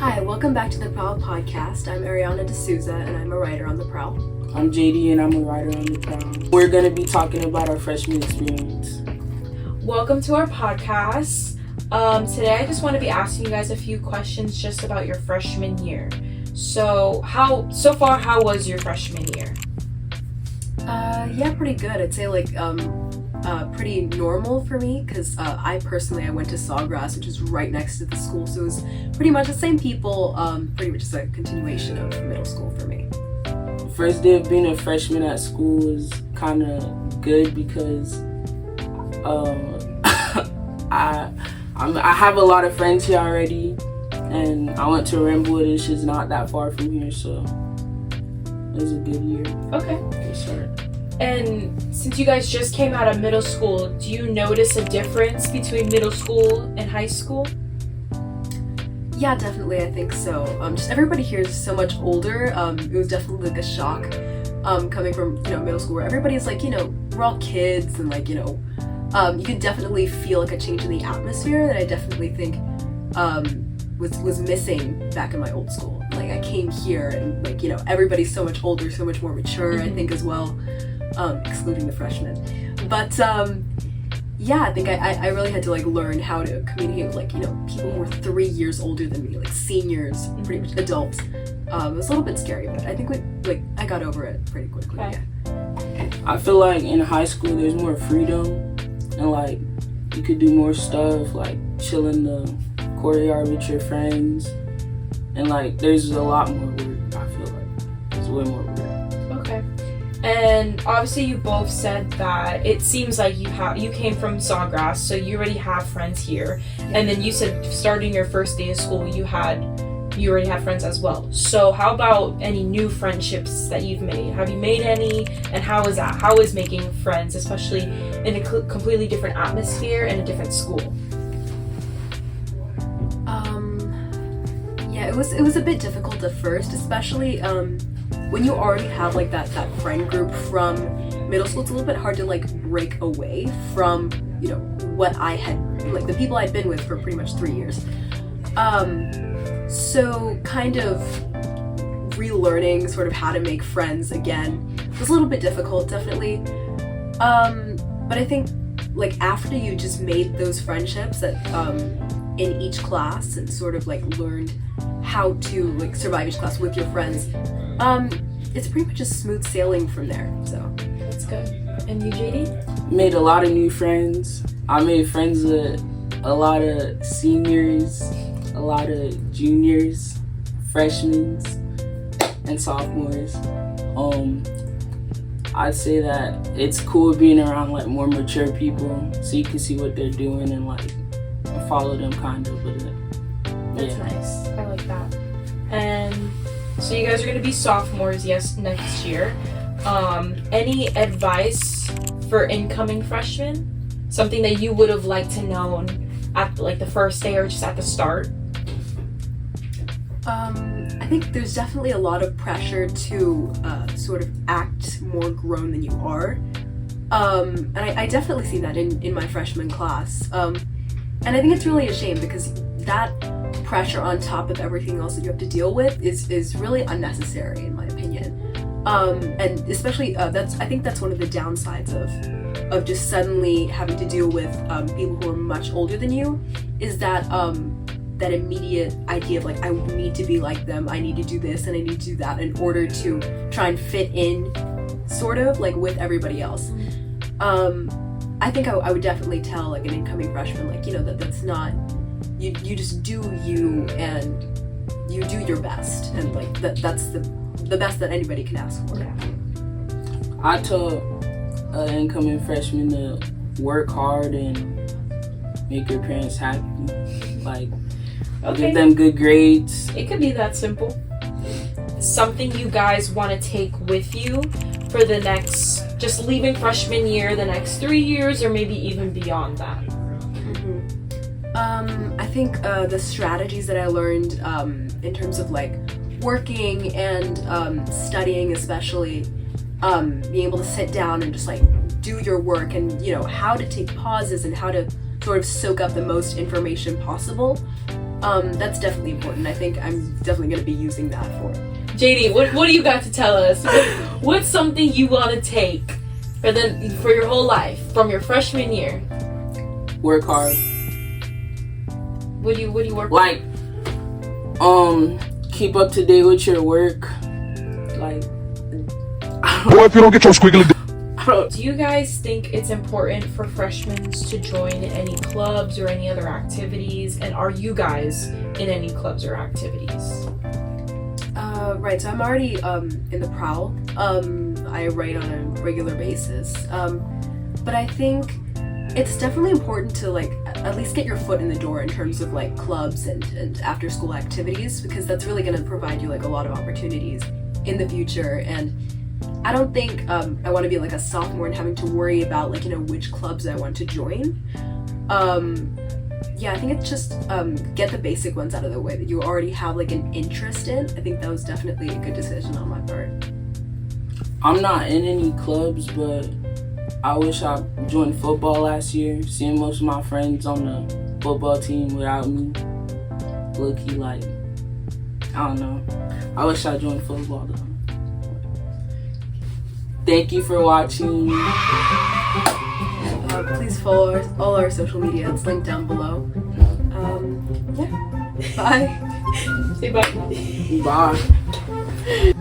Hi, welcome back to the Prowl Podcast. I'm Ariana and I'm a writer on the Prowl. I'm JD and I'm a writer on the Prowl. We're going to be talking about our freshman experience. Welcome to our podcast. Today I just want to be asking you guys a few questions just about your freshman year. So how was your freshman year? Yeah, pretty good. I'd say pretty normal for me because I went to Sawgrass, which is right next to the school, so it was pretty much the same people, pretty much just a continuation of middle school for me. The first day of being a freshman at school was kind of good because I have a lot of friends here already, and I went to Rimwood, which is not that far from here, so it was a good year. Okay. Good start. And since you guys just came out of middle school, do you notice a difference between middle school and high school? Yeah, definitely, I think so. Just everybody here is so much older. It was definitely like a shock coming from, middle school where everybody's we're all kids and you can definitely feel like a change in the atmosphere that I definitely think was missing back in my old school. Like I came here and everybody's so much older, so much more mature, I think as well. Excluding the freshmen. But yeah, I think I really had to learn how to communicate with people who were 3 years older than me, seniors, pretty much adults. It was a little bit scary, but I think I got over it pretty quickly. Okay. Yeah. I feel like in high school there's more freedom and you could do more stuff like chill in the courtyard with your friends, and there's a lot more work. I feel like there's way more work. Okay. And obviously you both said that it seems like you came from Sawgrass, so you already have friends here. And then you said starting your first day of school you already had friends as well. So how about any new friendships that you've made? Have you made any, and how is that? How is making friends, especially in a completely different atmosphere and a different school? Yeah, it was a bit difficult at first, especially when you already have that friend group from middle school. It's a little bit hard to break away from what I had the people I'd been with for pretty much 3 years. So kind of relearning sort of how to make friends again was a little bit difficult, definitely. But I think after you just made those friendships that in each class and sort of learned how to survive each class with your friends, it's pretty much just smooth sailing from there. So That's good. And you, JD? Made a lot of new friends. I made friends with a lot of seniors, a lot of juniors, freshmen, and sophomores. I'd say that it's cool being around more mature people, so you can see what they're doing and follow them kind of. But That's nice. I like that. And so you guys are going to be sophomores, next year. Any advice for incoming freshmen? Something that you would have liked to know at the first day or just at the start? I think there's definitely a lot of pressure to sort of act more grown than you are. And I definitely see that in my freshman class. And I think it's really a shame because that pressure on top of everything else that you have to deal with is really unnecessary in my opinion. And especially I think that's one of the downsides of just suddenly having to deal with people who are much older than you, is that that immediate idea of I need to be like them, I need to do this and I need to do that in order to try and fit in sort of with everybody else. I think I would definitely tell an incoming freshman that's not, you just do you and you do your best, and that's the best that anybody can ask for. Yeah. I tell an incoming freshman to work hard and make your parents happy. Give them good grades. It could be that simple. Something you guys want to take with you for the next, just leaving freshman year, the next 3 years, or maybe even beyond that? I think the strategies that I learned in terms of working and studying, especially being able to sit down and just do your work, and how to take pauses and how to sort of soak up the most information possible. That's definitely important. I think I'm definitely going to be using that for. JD, what do you got to tell us? What's something you want to take for your whole life from your freshman year? Work hard. What do you work? Like, keep up to date with your work. Like, Boy, if you don't get your squiggly Do you guys think it's important for freshmen to join any clubs or any other activities? And are you guys in any clubs or activities? Right, so I'm already in the Prowl. I write on a regular basis. But I think it's definitely important to like at least get your foot in the door in terms of like clubs and after school activities, because that's really going to provide you like a lot of opportunities in the future. And I don't think I want to be like a sophomore and having to worry about like, you know, which clubs I want to join. Yeah, I think it's just get the basic ones out of the way that you already have like an interest in. I think that was definitely a good decision on my part. I'm not in any clubs, but I wish I joined football last year. Seeing most of my friends on the football team without me, low-key, like, I don't know. I wish I joined football though. Thank you for watching. Please follow all our social media. It's linked down below. Yeah. Bye. Say bye. Bye.